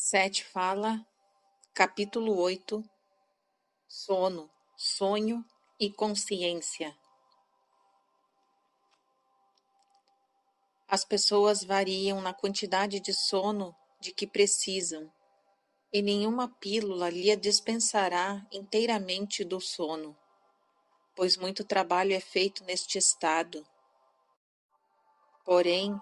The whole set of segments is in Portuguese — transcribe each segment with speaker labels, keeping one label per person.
Speaker 1: Sete fala, capítulo 8, sono, sonho e consciência. As pessoas variam na quantidade de sono de que precisam, e nenhuma pílula lhe dispensará inteiramente do sono, pois muito trabalho é feito neste estado. Porém,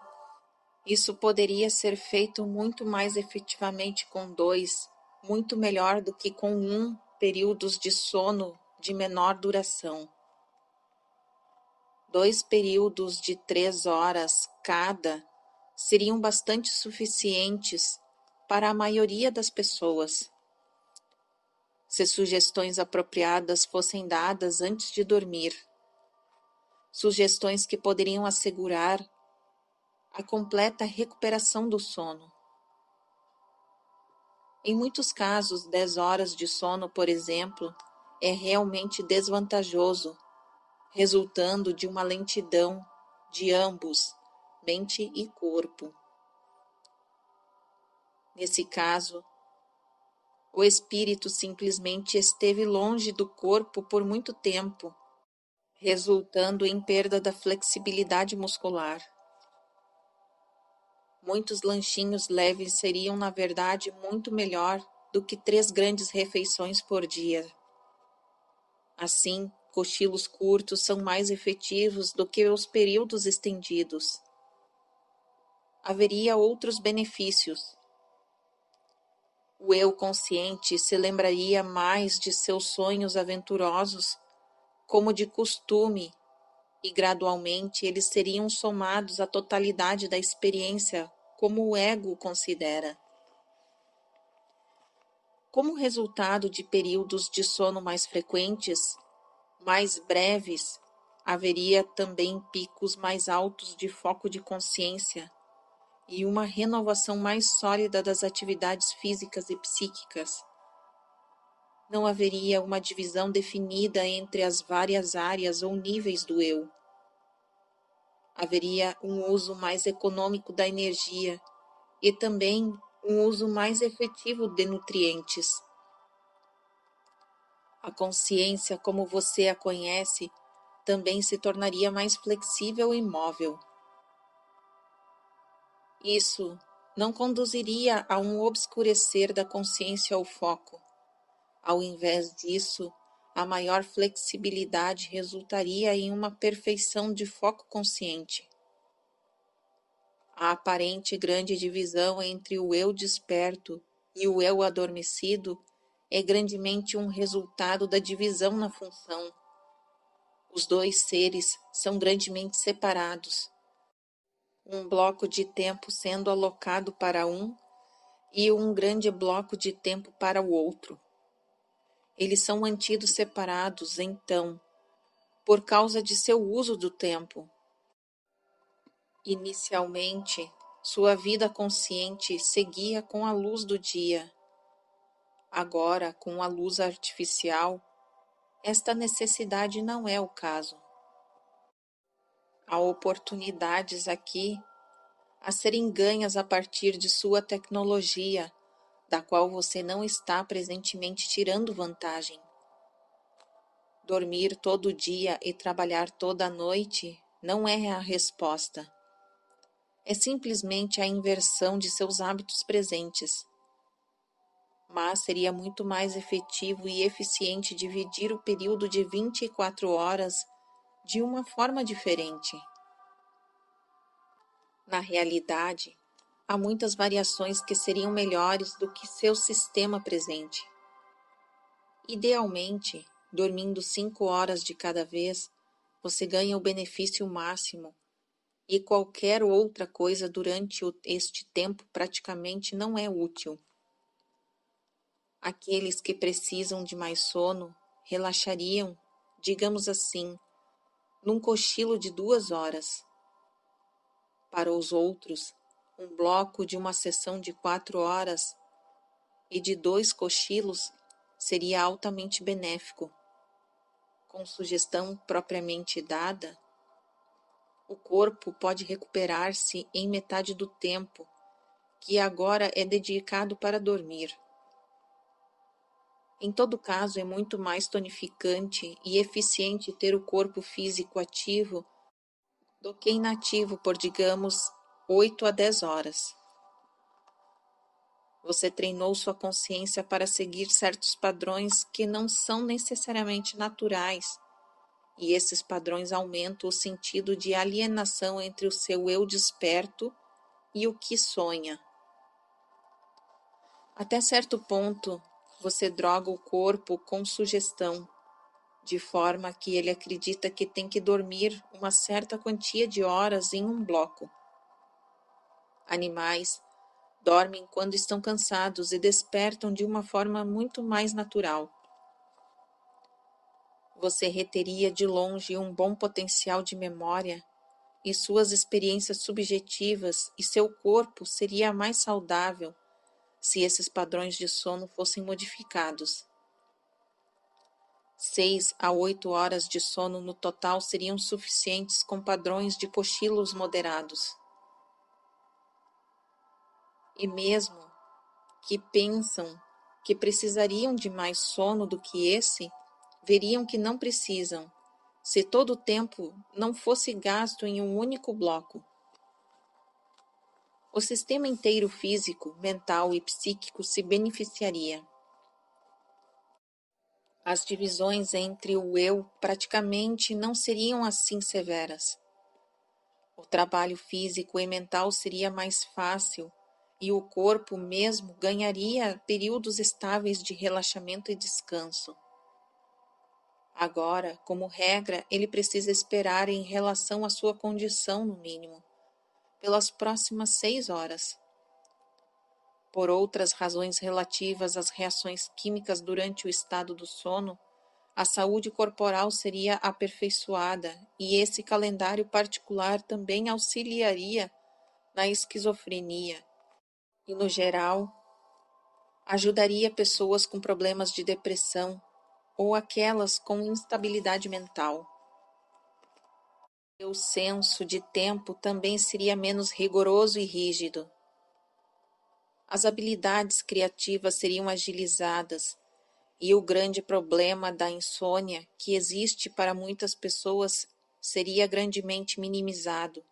Speaker 1: isso poderia ser feito muito mais efetivamente com 2, muito melhor do que com períodos de sono de menor duração. 2 períodos de 3 horas cada seriam bastante suficientes para a maioria das pessoas, se sugestões apropriadas fossem dadas antes de dormir, sugestões que poderiam assegurar a completa recuperação do sono. Em muitos casos, 10 horas de sono, por exemplo, é realmente desvantajoso, resultando de uma lentidão de ambos, mente e corpo. Nesse caso, o espírito simplesmente esteve longe do corpo por muito tempo, resultando em perda da flexibilidade muscular. Muitos lanchinhos leves seriam, na verdade, muito melhor do que 3 grandes refeições por dia. Assim, cochilos curtos são mais efetivos do que os períodos estendidos. Haveria outros benefícios. O eu consciente se lembraria mais de seus sonhos aventurosos, como de costume, e gradualmente eles seriam somados à totalidade da experiência, como o ego considera. Como resultado de períodos de sono mais frequentes, mais breves, haveria também picos mais altos de foco de consciência e uma renovação mais sólida das atividades físicas e psíquicas. Não haveria uma divisão definida entre as várias áreas ou níveis do eu. Haveria um uso mais econômico da energia e também um uso mais efetivo de nutrientes. A consciência, como você a conhece, também se tornaria mais flexível e móvel. Isso não conduziria a um obscurecer da consciência ao foco. Ao invés disso, a maior flexibilidade resultaria em uma perfeição de foco consciente. A aparente grande divisão entre o eu desperto e o eu adormecido é grandemente um resultado da divisão na função. Os dois seres são grandemente separados, um bloco de tempo sendo alocado para um e um grande bloco de tempo para o outro. Eles são mantidos separados, então, por causa de seu uso do tempo. Inicialmente, sua vida consciente seguia com a luz do dia. Agora, com a luz artificial, esta necessidade não é o caso. Há oportunidades aqui a serem ganhas a partir de sua tecnologia, da qual você não está presentemente tirando vantagem. Dormir todo dia e trabalhar toda a noite não é a resposta. É simplesmente a inversão de seus hábitos presentes. Mas seria muito mais efetivo e eficiente dividir o período de 24 horas de uma forma diferente. Na realidade, há muitas variações que seriam melhores do que seu sistema presente. Idealmente, dormindo 5 horas de cada vez, você ganha o benefício máximo e qualquer outra coisa durante este tempo praticamente não é útil. Aqueles que precisam de mais sono relaxariam, digamos assim, num cochilo de 2 horas. Para os outros, um bloco de uma sessão de 4 horas e de 2 cochilos seria altamente benéfico. Com sugestão propriamente dada, o corpo pode recuperar-se em metade do tempo que agora é dedicado para dormir. Em todo caso, é muito mais tonificante e eficiente ter o corpo físico ativo do que inativo por, digamos, 8 a 10 horas. Você treinou sua consciência para seguir certos padrões que não são necessariamente naturais, e esses padrões aumentam o sentido de alienação entre o seu eu desperto e o que sonha. Até certo ponto, você droga o corpo com sugestão, de forma que ele acredita que tem que dormir uma certa quantia de horas em um bloco. Animais dormem quando estão cansados e despertam de uma forma muito mais natural. Você reteria de longe um bom potencial de memória e suas experiências subjetivas, e seu corpo seria mais saudável se esses padrões de sono fossem modificados. 6 a 8 horas de sono no total seriam suficientes com padrões de cochilos moderados. E mesmo que pensam que precisariam de mais sono do que esse, veriam que não precisam, se todo o tempo não fosse gasto em um único bloco. O sistema inteiro físico, mental e psíquico se beneficiaria. As divisões entre o eu praticamente não seriam assim severas. O trabalho físico e mental seria mais fácil e o corpo mesmo ganharia períodos estáveis de relaxamento e descanso. Agora, como regra, ele precisa esperar em relação à sua condição, no mínimo, pelas próximas 6 horas. Por outras razões relativas às reações químicas durante o estado do sono, a saúde corporal seria aperfeiçoada e esse calendário particular também auxiliaria na esquizofrenia e, no geral, ajudaria pessoas com problemas de depressão ou aquelas com instabilidade mental. O senso de tempo também seria menos rigoroso e rígido. As habilidades criativas seriam agilizadas e o grande problema da insônia que existe para muitas pessoas seria grandemente minimizado,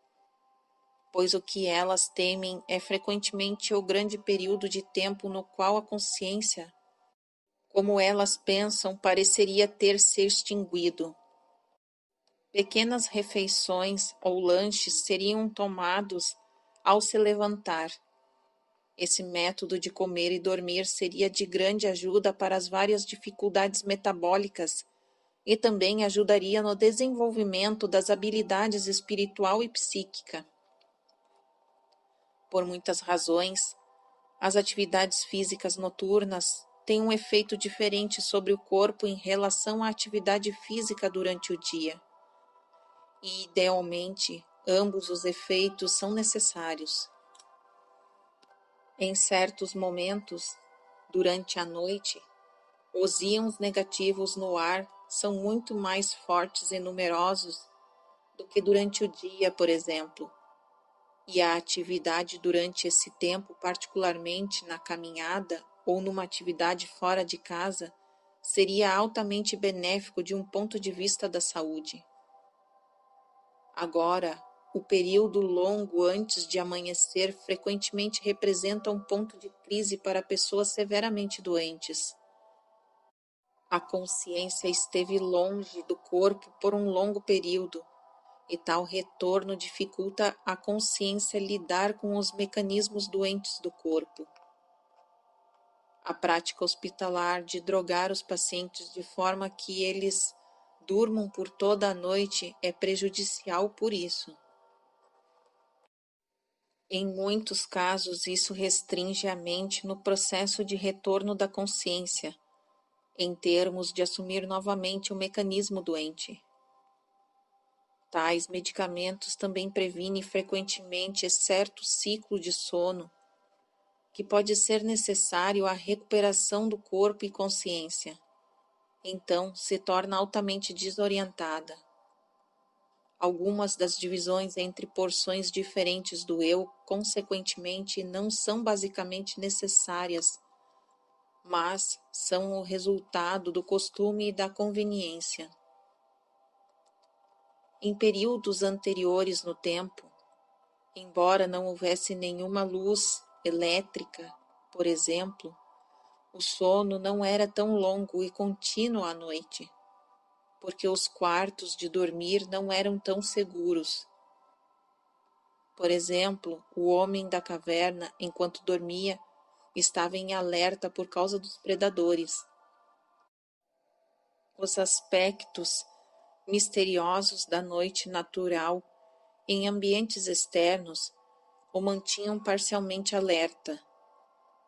Speaker 1: pois o que elas temem é frequentemente o grande período de tempo no qual a consciência, como elas pensam, pareceria ter se extinguido. Pequenas refeições ou lanches seriam tomados ao se levantar. Esse método de comer e dormir seria de grande ajuda para as várias dificuldades metabólicas e também ajudaria no desenvolvimento das habilidades espiritual e psíquica. Por muitas razões, as atividades físicas noturnas têm um efeito diferente sobre o corpo em relação à atividade física durante o dia. E, idealmente, ambos os efeitos são necessários. Em certos momentos, durante a noite, os íons negativos no ar são muito mais fortes e numerosos do que durante o dia, por exemplo, e a atividade durante esse tempo, particularmente na caminhada ou numa atividade fora de casa, seria altamente benéfico de um ponto de vista da saúde. Agora, o período longo antes de amanhecer frequentemente representa um ponto de crise para pessoas severamente doentes. A consciência esteve longe do corpo por um longo período, e tal retorno dificulta a consciência lidar com os mecanismos doentes do corpo. A prática hospitalar de drogar os pacientes de forma que eles durmam por toda a noite é prejudicial por isso. Em muitos casos, isso restringe a mente no processo de retorno da consciência, em termos de assumir novamente o mecanismo doente. Tais medicamentos também previnem frequentemente certo ciclo de sono, que pode ser necessário à recuperação do corpo e consciência. Então, se torna altamente desorientada. Algumas das divisões entre porções diferentes do eu, consequentemente, não são basicamente necessárias, mas são o resultado do costume e da conveniência. Em períodos anteriores no tempo, embora não houvesse nenhuma luz elétrica, por exemplo, o sono não era tão longo e contínuo à noite, porque os quartos de dormir não eram tão seguros. Por exemplo, o homem da caverna, enquanto dormia, estava em alerta por causa dos predadores. Os aspectos misteriosos da noite natural em ambientes externos o mantinham parcialmente alerta.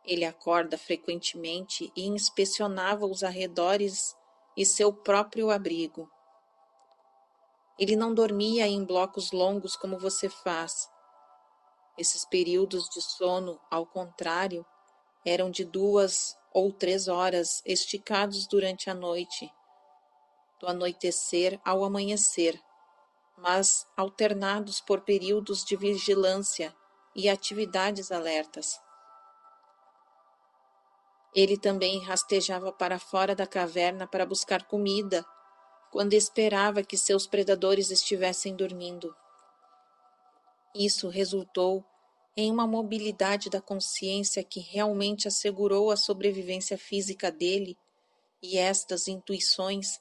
Speaker 1: Ele acorda frequentemente e inspecionava os arredores e seu próprio abrigo. Ele não dormia em blocos longos como você faz. Esses períodos de sono, ao contrário, eram de 2 ou 3 horas, esticados durante a noite, do anoitecer ao amanhecer, mas alternados por períodos de vigilância e atividades alertas. Ele também rastejava para fora da caverna para buscar comida, quando esperava que seus predadores estivessem dormindo. Isso resultou em uma mobilidade da consciência que realmente assegurou a sobrevivência física dele, e estas intuições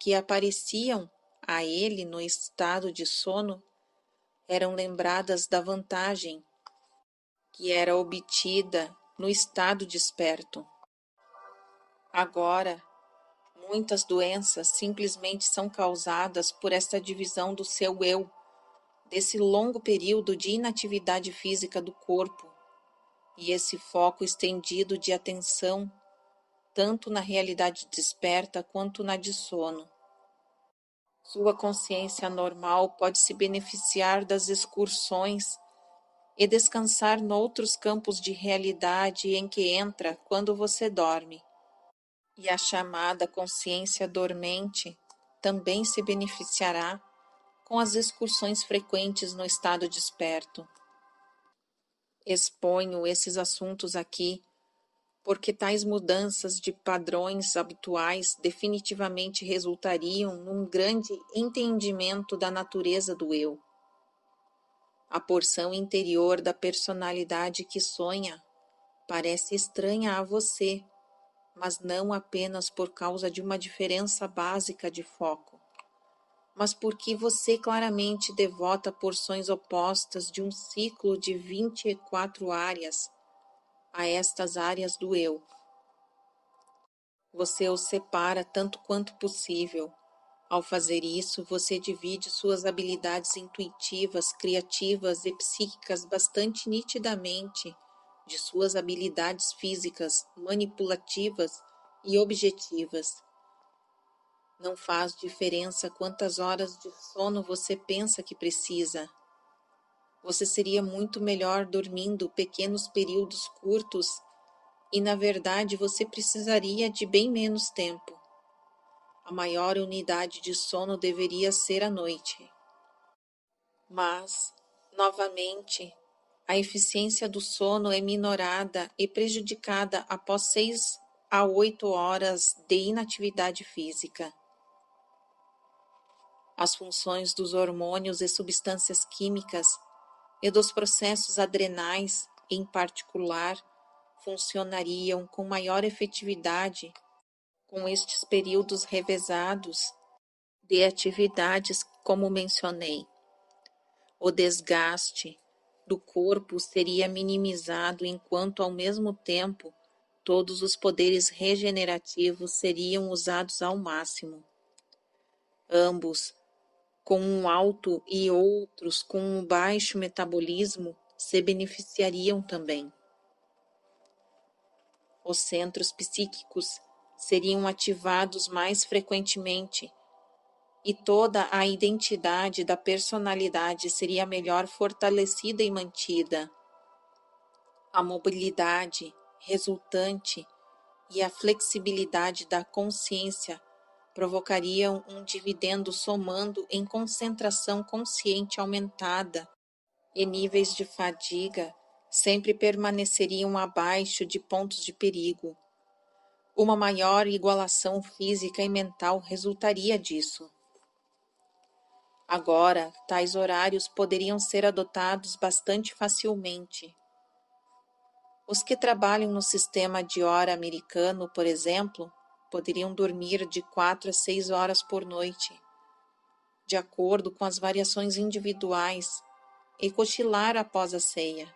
Speaker 1: que apareciam a ele no estado de sono eram lembradas da vantagem que era obtida no estado desperto. Agora, muitas doenças simplesmente são causadas por esta divisão do seu eu, desse longo período de inatividade física do corpo, e esse foco estendido de atenção, tanto na realidade desperta quanto na de sono. Sua consciência normal pode se beneficiar das excursões e descansar noutros campos de realidade em que entra quando você dorme. E a chamada consciência dormente também se beneficiará com as excursões frequentes no estado desperto. Exponho esses assuntos aqui porque tais mudanças de padrões habituais definitivamente resultariam num grande entendimento da natureza do eu. A porção interior da personalidade que sonha parece estranha a você, mas não apenas por causa de uma diferença básica de foco, mas porque você claramente devota porções opostas de um ciclo de 24 áreas a estas áreas do eu. Você os separa tanto quanto possível. Ao fazer isso, você divide suas habilidades intuitivas, criativas e psíquicas bastante nitidamente de suas habilidades físicas, manipulativas e objetivas. Não faz diferença quantas horas de sono você pensa que precisa. Você seria muito melhor dormindo pequenos períodos curtos e, na verdade, você precisaria de bem menos tempo. A maior unidade de sono deveria ser a noite. Mas, novamente, a eficiência do sono é minorada e prejudicada após 6 a 8 horas de inatividade física. As funções dos hormônios e substâncias químicas e dos processos adrenais, em particular, funcionariam com maior efetividade com estes períodos revezados de atividades, como mencionei. O desgaste do corpo seria minimizado, enquanto, ao mesmo tempo, todos os poderes regenerativos seriam usados ao máximo. Ambos, com um alto e outros com um baixo metabolismo, se beneficiariam também. Os centros psíquicos seriam ativados mais frequentemente e toda a identidade da personalidade seria melhor fortalecida e mantida. A mobilidade resultante e a flexibilidade da consciência provocariam um dividendo somando em concentração consciente aumentada e níveis de fadiga sempre permaneceriam abaixo de pontos de perigo. Uma maior igualação física e mental resultaria disso. Agora, tais horários poderiam ser adotados bastante facilmente. Os que trabalham no sistema de hora americano, por exemplo, poderiam dormir de 4 a 6 horas por noite, de acordo com as variações individuais, e cochilar após a ceia.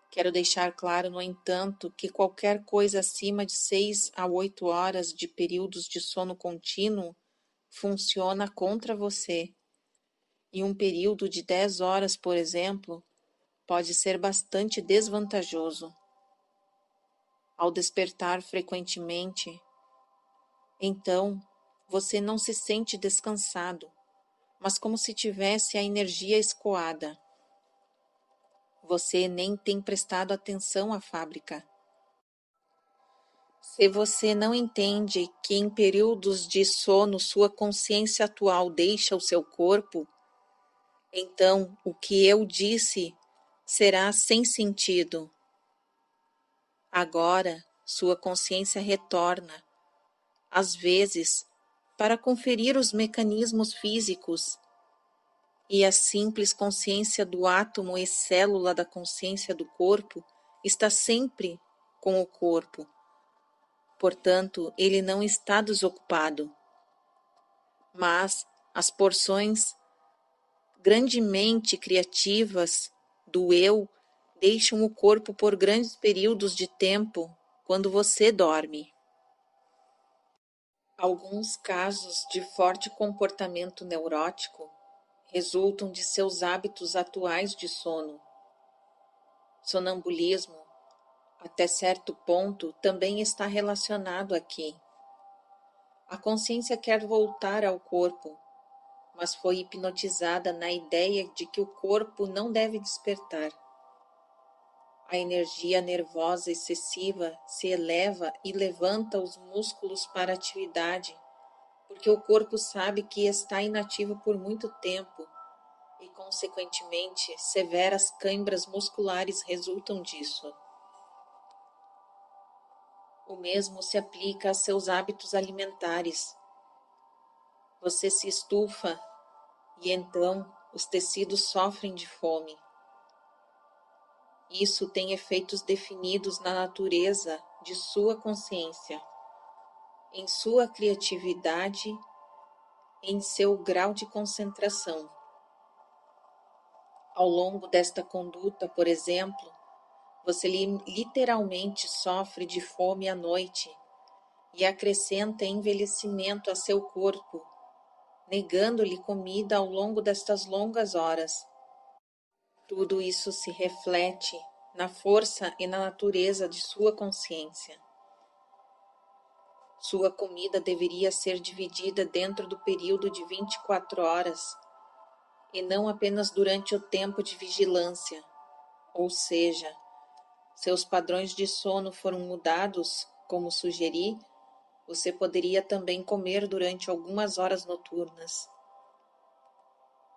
Speaker 1: Quero deixar claro, no entanto, que qualquer coisa acima de 6 a 8 horas de períodos de sono contínuo funciona contra você, e um período de 10 horas, por exemplo, pode ser bastante desvantajoso. Ao despertar frequentemente, então, você não se sente descansado, mas como se tivesse a energia escoada. Você nem tem prestado atenção à fábrica. Se você não entende que em períodos de sono sua consciência atual deixa o seu corpo, então o que eu disse será sem sentido. Agora, sua consciência retorna, às vezes, para conferir os mecanismos físicos, e a simples consciência do átomo e célula da consciência do corpo está sempre com o corpo. Portanto, ele não está desocupado. Mas as porções grandemente criativas do eu deixam o corpo por grandes períodos de tempo quando você dorme. Alguns casos de forte comportamento neurótico resultam de seus hábitos atuais de sono. Sonambulismo, até certo ponto, também está relacionado aqui. A consciência quer voltar ao corpo, mas foi hipnotizada na ideia de que o corpo não deve despertar. A energia nervosa excessiva se eleva e levanta os músculos para a atividade, porque o corpo sabe que está inativo por muito tempo e, consequentemente, severas câimbras musculares resultam disso. O mesmo se aplica a seus hábitos alimentares. Você se estufa e então os tecidos sofrem de fome. Isso tem efeitos definidos na natureza de sua consciência, em sua criatividade, em seu grau de concentração. Ao longo desta conduta, por exemplo, você literalmente sofre de fome à noite e acrescenta envelhecimento a seu corpo, negando-lhe comida ao longo destas longas horas. Tudo isso se reflete na força e na natureza de sua consciência. Sua comida deveria ser dividida dentro do período de 24 horas, e não apenas durante o tempo de vigilância, ou seja, seus padrões de sono foram mudados, como sugeri, você poderia também comer durante algumas horas noturnas.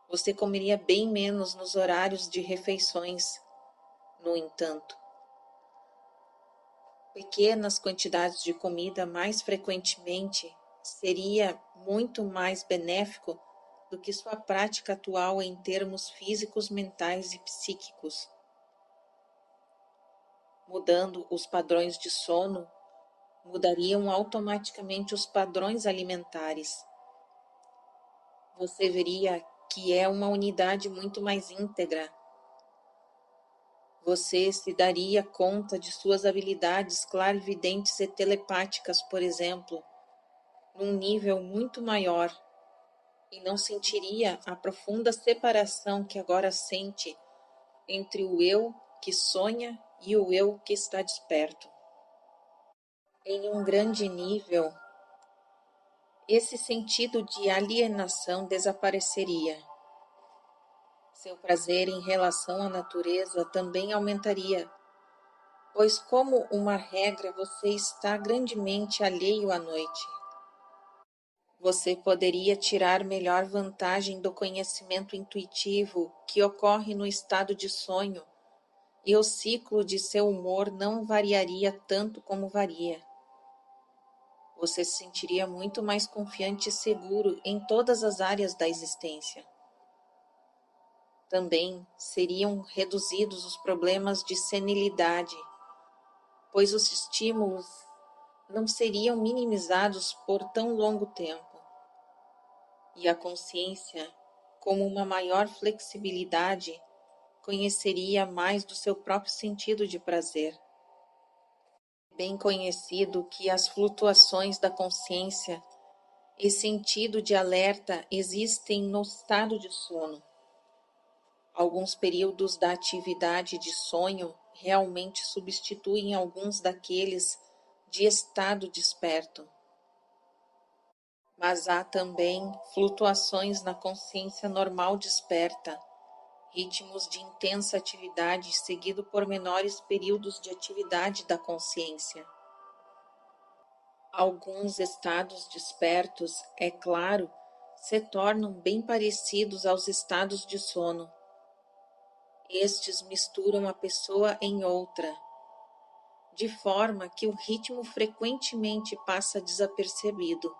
Speaker 1: Você comeria bem menos nos horários de refeições, no entanto. Pequenas quantidades de comida mais frequentemente seria muito mais benéfico do que sua prática atual em termos físicos, mentais e psíquicos. Mudando os padrões de sono, mudariam automaticamente os padrões alimentares. Você veria que é uma unidade muito mais íntegra. Você se daria conta de suas habilidades clarividentes e telepáticas, por exemplo, num nível muito maior, e não sentiria a profunda separação que agora sente entre o eu que sonha e o eu que está desperto. Em um grande nível, esse sentido de alienação desapareceria. Seu prazer em relação à natureza também aumentaria, pois, como uma regra, você está grandemente alheio à noite. Você poderia tirar melhor vantagem do conhecimento intuitivo que ocorre no estado de sonho, e o ciclo de seu humor não variaria tanto como varia. Você se sentiria muito mais confiante e seguro em todas as áreas da existência. Também seriam reduzidos os problemas de senilidade, pois os estímulos não seriam minimizados por tão longo tempo. E a consciência, como uma maior flexibilidade, conheceria mais do seu próprio sentido de prazer. É bem conhecido que as flutuações da consciência e sentido de alerta existem no estado de sono. Alguns períodos da atividade de sonho realmente substituem alguns daqueles de estado desperto. Mas há também flutuações na consciência normal desperta, ritmos de intensa atividade seguido por menores períodos de atividade da consciência. Alguns estados despertos, é claro, se tornam bem parecidos aos estados de sono. Estes misturam a pessoa em outra, de forma que o ritmo frequentemente passa desapercebido.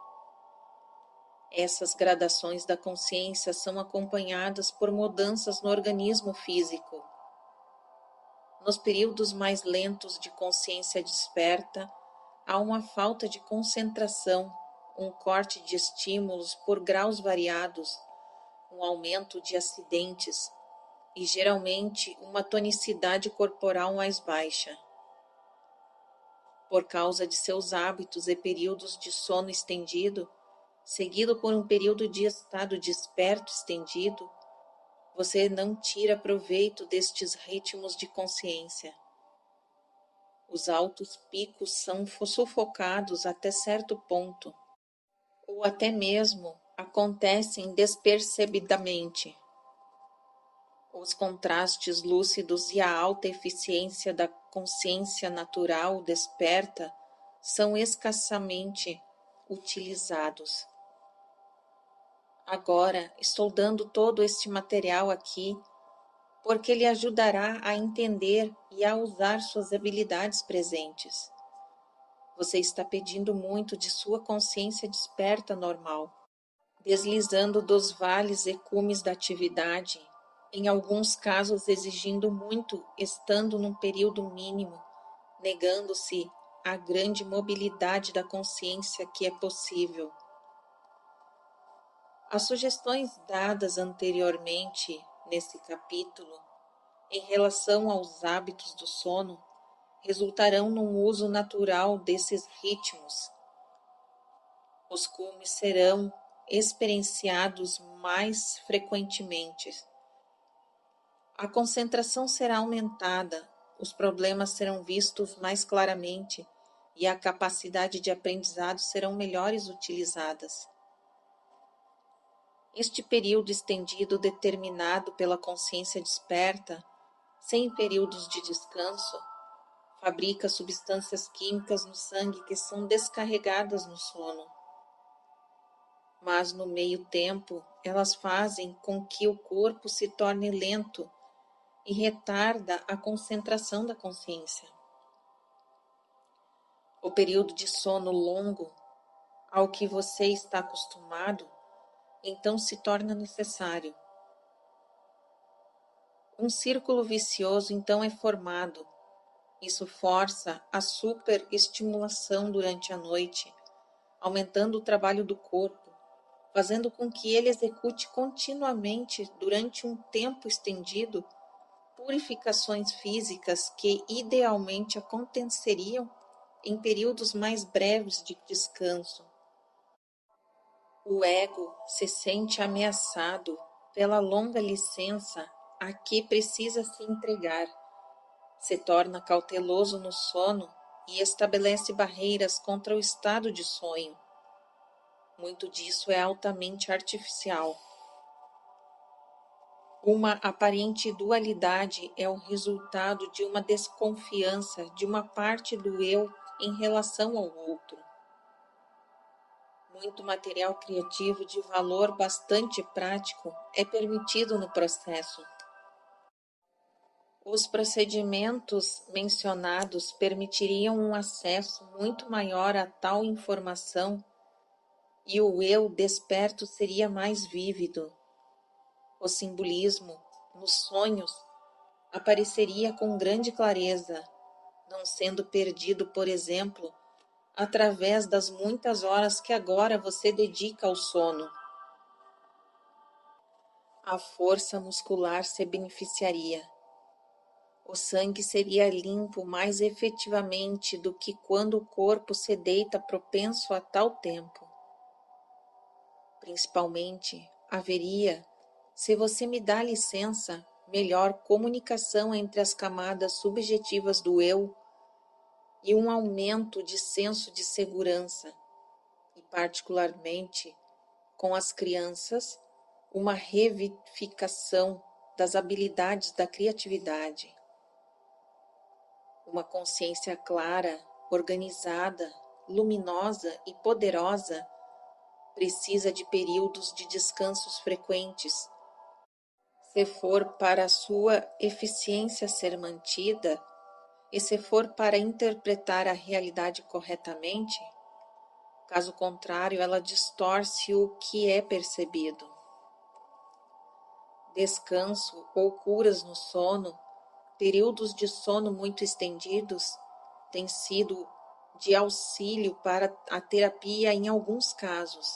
Speaker 1: Essas gradações da consciência são acompanhadas por mudanças no organismo físico. Nos períodos mais lentos de consciência desperta, há uma falta de concentração, um corte de estímulos por graus variados, um aumento de acidentes e geralmente uma tonicidade corporal mais baixa. Por causa de seus hábitos e períodos de sono estendido, seguido por um período de estado desperto estendido, você não tira proveito destes ritmos de consciência. Os altos picos são sufocados até certo ponto, ou até mesmo acontecem despercebidamente. Os contrastes lúcidos e a alta eficiência da consciência natural desperta são escassamente utilizados. Agora estou dando todo este material aqui porque lhe ajudará a entender e a usar suas habilidades presentes. Você está pedindo muito de sua consciência desperta normal, deslizando dos vales e cumes da atividade, em alguns casos exigindo muito, estando num período mínimo, negando-se à grande mobilidade da consciência que é possível. As sugestões dadas anteriormente nesse capítulo, em relação aos hábitos do sono, resultarão num uso natural desses ritmos. Os cumes serão experienciados mais frequentemente. A concentração será aumentada, os problemas serão vistos mais claramente e a capacidade de aprendizado serão melhores utilizadas. Este período estendido determinado pela consciência desperta, sem períodos de descanso, fabrica substâncias químicas no sangue que são descarregadas no sono. Mas no meio tempo, elas fazem com que o corpo se torne lento e retarda a concentração da consciência. O período de sono longo, ao que você está acostumado, então se torna necessário. Um círculo vicioso então é formado. Isso força a superestimulação durante a noite, aumentando o trabalho do corpo, fazendo com que ele execute continuamente, durante um tempo estendido, purificações físicas que idealmente aconteceriam em períodos mais breves de descanso. O ego se sente ameaçado pela longa licença a que precisa se entregar, se torna cauteloso no sono e estabelece barreiras contra o estado de sonho. Muito disso é altamente artificial. Uma aparente dualidade é o resultado de uma desconfiança de uma parte do eu em relação ao outro. Muito material criativo de valor bastante prático é permitido no processo. Os procedimentos mencionados permitiriam um acesso muito maior a tal informação e o eu desperto seria mais vívido. O simbolismo, nos sonhos, apareceria com grande clareza, não sendo perdido, por exemplo, através das muitas horas que agora você dedica ao sono. A força muscular se beneficiaria. O sangue seria limpo mais efetivamente do que quando o corpo se deita propenso a tal tempo. Principalmente, haveria, se você me dá licença, melhor comunicação entre as camadas subjetivas do eu e um aumento de senso de segurança, e particularmente com as crianças, uma revivificação das habilidades da criatividade. Uma consciência clara, organizada, luminosa e poderosa precisa de períodos de descansos frequentes. Se for para a sua eficiência ser mantida, e se for para interpretar a realidade corretamente, caso contrário, ela distorce o que é percebido. Descanso ou curas no sono, períodos de sono muito estendidos, têm sido de auxílio para a terapia em alguns casos.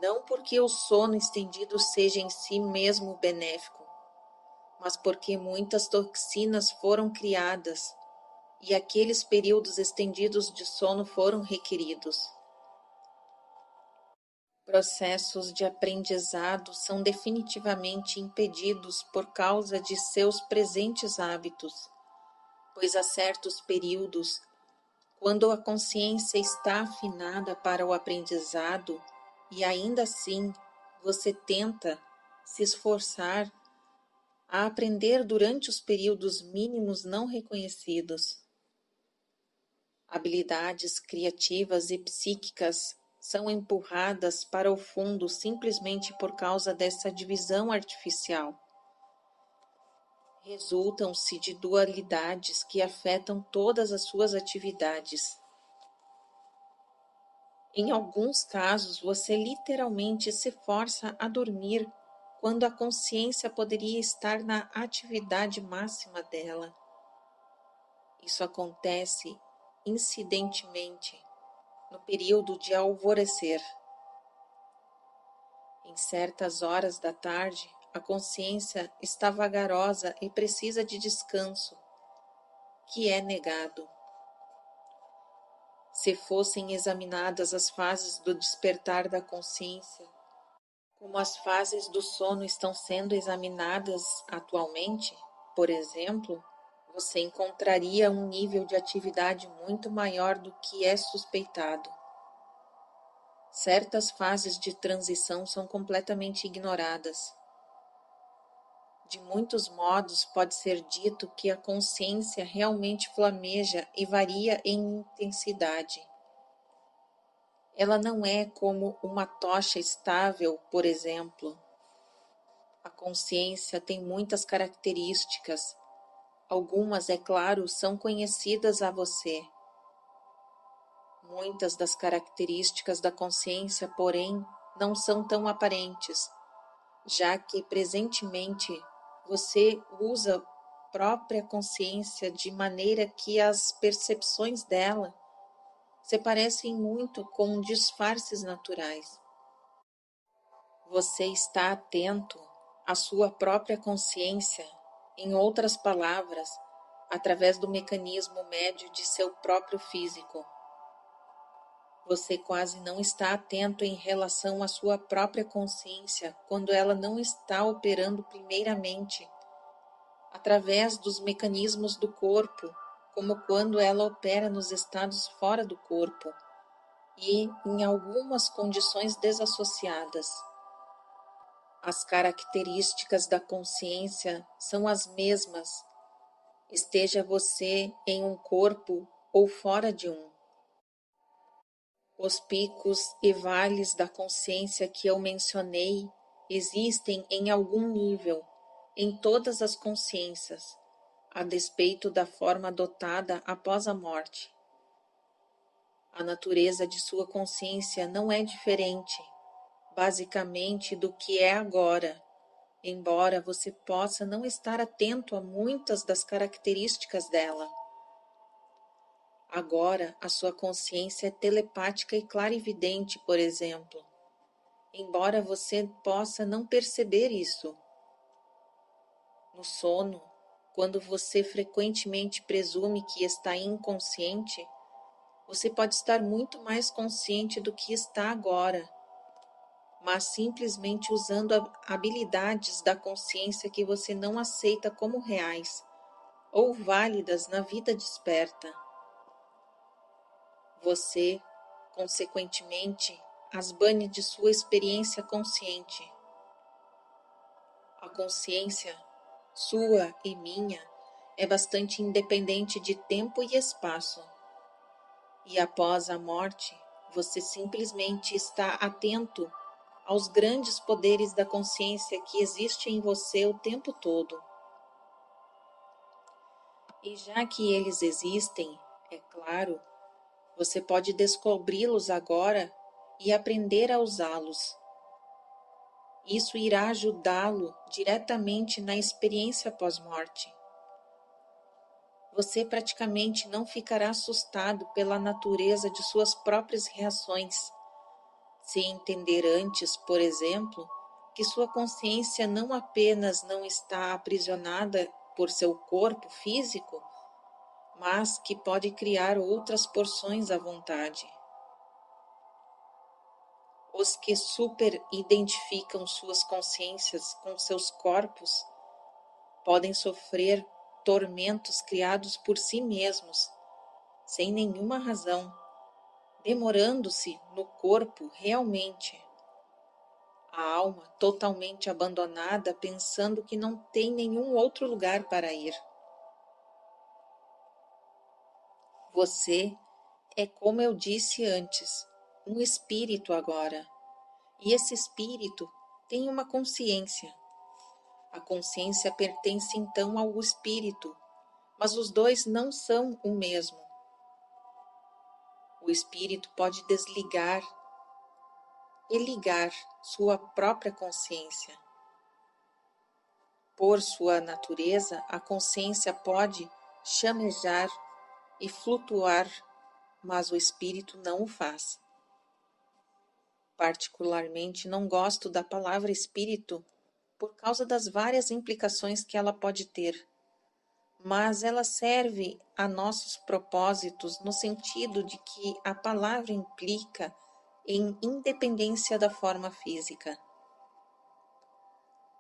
Speaker 1: Não porque o sono estendido seja em si mesmo benéfico, mas porque muitas toxinas foram criadas e aqueles períodos estendidos de sono foram requeridos. Processos de aprendizado são definitivamente impedidos por causa de seus presentes hábitos, pois há certos períodos, quando a consciência está afinada para o aprendizado e ainda assim você tenta se esforçar a aprender durante os períodos mínimos não reconhecidos. Habilidades criativas e psíquicas são empurradas para o fundo simplesmente por causa dessa divisão artificial. Resultam-se de dualidades que afetam todas as suas atividades. Em alguns casos, você literalmente se força a dormir quando a consciência poderia estar na atividade máxima dela. Isso acontece incidentemente no período de alvorecer. Em certas horas da tarde, a consciência está vagarosa e precisa de descanso, que é negado. Se fossem examinadas as fases do despertar da consciência, como as fases do sono estão sendo examinadas atualmente, por exemplo, você encontraria um nível de atividade muito maior do que é suspeitado. Certas fases de transição são completamente ignoradas. De muitos modos, pode ser dito que a consciência realmente flameja e varia em intensidade. Ela não é como uma tocha estável, por exemplo. A consciência tem muitas características. Algumas, é claro, são conhecidas a você. Muitas das características da consciência, porém, não são tão aparentes, já que presentemente você usa a própria consciência de maneira que as percepções dela se parecem muito com disfarces naturais. Você está atento à sua própria consciência, em outras palavras, através do mecanismo médio de seu próprio físico. Você quase não está atento em relação à sua própria consciência quando ela não está operando primeiramente através dos mecanismos do corpo, como quando ela opera nos estados fora do corpo e em algumas condições desassociadas. As características da consciência são as mesmas, esteja você em um corpo ou fora de um. Os picos e vales da consciência que eu mencionei existem em algum nível, em todas as consciências, a despeito da forma adotada após a morte. A natureza de sua consciência não é diferente, basicamente, do que é agora, embora você possa não estar atento a muitas das características dela. Agora, a sua consciência é telepática e clarividente, por exemplo, embora você possa não perceber isso. No sono, quando você frequentemente presume que está inconsciente, você pode estar muito mais consciente do que está agora, mas simplesmente usando habilidades da consciência que você não aceita como reais ou válidas na vida desperta. Você, consequentemente, as bane de sua experiência consciente. A consciência, sua e minha, é bastante independente de tempo e espaço. E após a morte, você simplesmente está atento aos grandes poderes da consciência que existem em você o tempo todo. E já que eles existem, é claro, você pode descobri-los agora e aprender a usá-los. Isso irá ajudá-lo diretamente na experiência pós-morte. Você praticamente não ficará assustado pela natureza de suas próprias reações. Se entender antes, por exemplo, que sua consciência não apenas não está aprisionada por seu corpo físico, mas que pode criar outras porções à vontade. Os que super-identificam suas consciências com seus corpos podem sofrer tormentos criados por si mesmos, sem nenhuma razão, demorando-se no corpo realmente. A alma totalmente abandonada, pensando que não tem nenhum outro lugar para ir. Você é, como eu disse antes, um espírito agora. E esse espírito tem uma consciência. A consciência pertence então ao espírito, mas os dois não são o mesmo. O espírito pode desligar e ligar sua própria consciência. Por sua natureza, a consciência pode chamejar e flutuar, mas o espírito não o faz. Particularmente, não gosto da palavra espírito por causa das várias implicações que ela pode ter, mas ela serve a nossos propósitos no sentido de que a palavra implica em independência da forma física.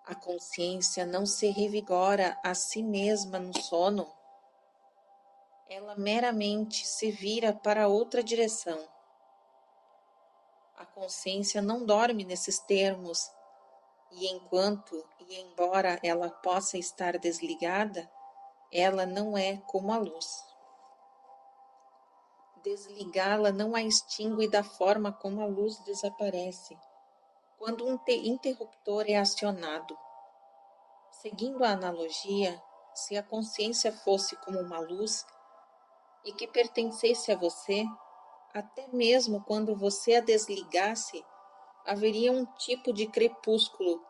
Speaker 1: A consciência não se revigora a si mesma no sono, ela meramente se vira para outra direção. A consciência não dorme nesses termos, e enquanto e embora ela possa estar desligada, ela não é como a luz. Desligá-la não a extingue da forma como a luz desaparece, quando um interruptor é acionado. Seguindo a analogia, se a consciência fosse como uma luz e que pertencesse a você, até mesmo quando você a desligasse, haveria um tipo de crepúsculo,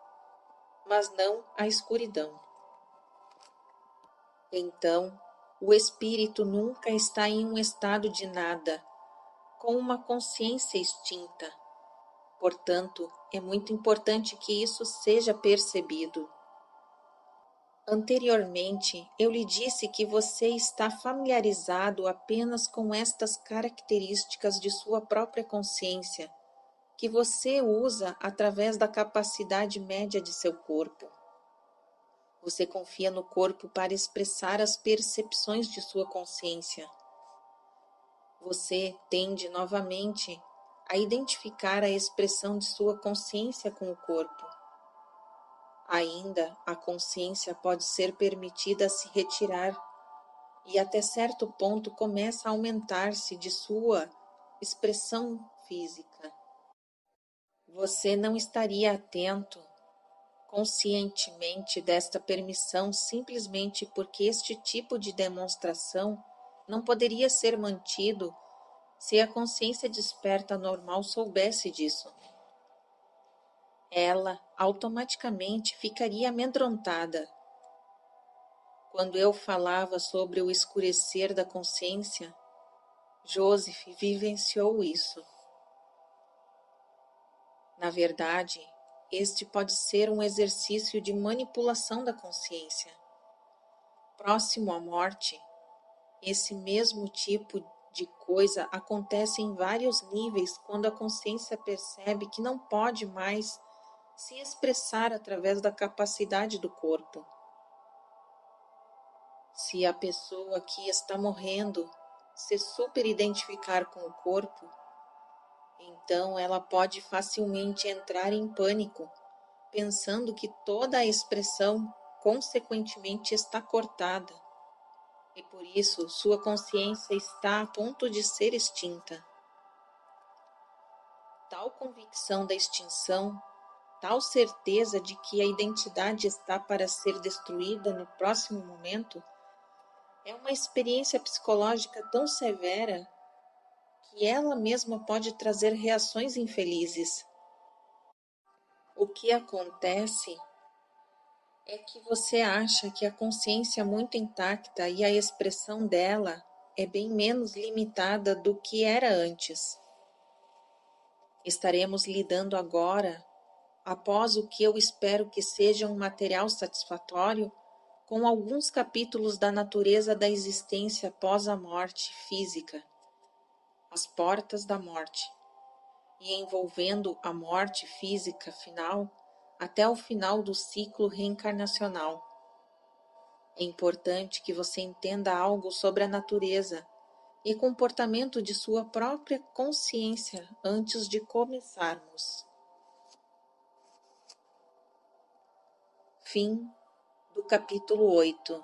Speaker 1: mas não a escuridão. Então, o espírito nunca está em um estado de nada, com uma consciência extinta. Portanto, é muito importante que isso seja percebido. Anteriormente, eu lhe disse que você está familiarizado apenas com estas características de sua própria consciência, que você usa através da capacidade média de seu corpo. Você confia no corpo para expressar as percepções de sua consciência. Você tende novamente a identificar a expressão de sua consciência com o corpo. Ainda, a consciência pode ser permitida a se retirar e até certo ponto começa a aumentar-se de sua expressão física. Você não estaria atento conscientemente desta permissão simplesmente porque este tipo de demonstração não poderia ser mantido se a consciência desperta normal soubesse disso. Ela automaticamente ficaria amedrontada. Quando eu falava sobre o escurecer da consciência, Joseph vivenciou isso. Na verdade, este pode ser um exercício de manipulação da consciência. Próximo à morte, esse mesmo tipo de coisa acontece em vários níveis quando a consciência percebe que não pode mais se expressar através da capacidade do corpo. Se a pessoa que está morrendo se superidentificar com o corpo, então ela pode facilmente entrar em pânico, pensando que toda a expressão consequentemente está cortada, e por isso sua consciência está a ponto de ser extinta. Tal convicção da extinção, tal certeza de que a identidade está para ser destruída no próximo momento, é uma experiência psicológica tão severa que ela mesma pode trazer reações infelizes. O que acontece é que você acha que a consciência muito intacta e a expressão dela é bem menos limitada do que era antes. Estaremos lidando agora, após o que eu espero que seja um material satisfatório, com alguns capítulos da natureza da existência após a morte física, as portas da morte, e envolvendo a morte física final até o final do ciclo reencarnacional. É importante que você entenda algo sobre a natureza e comportamento de sua própria consciência antes de começarmos. Fim do capítulo 8.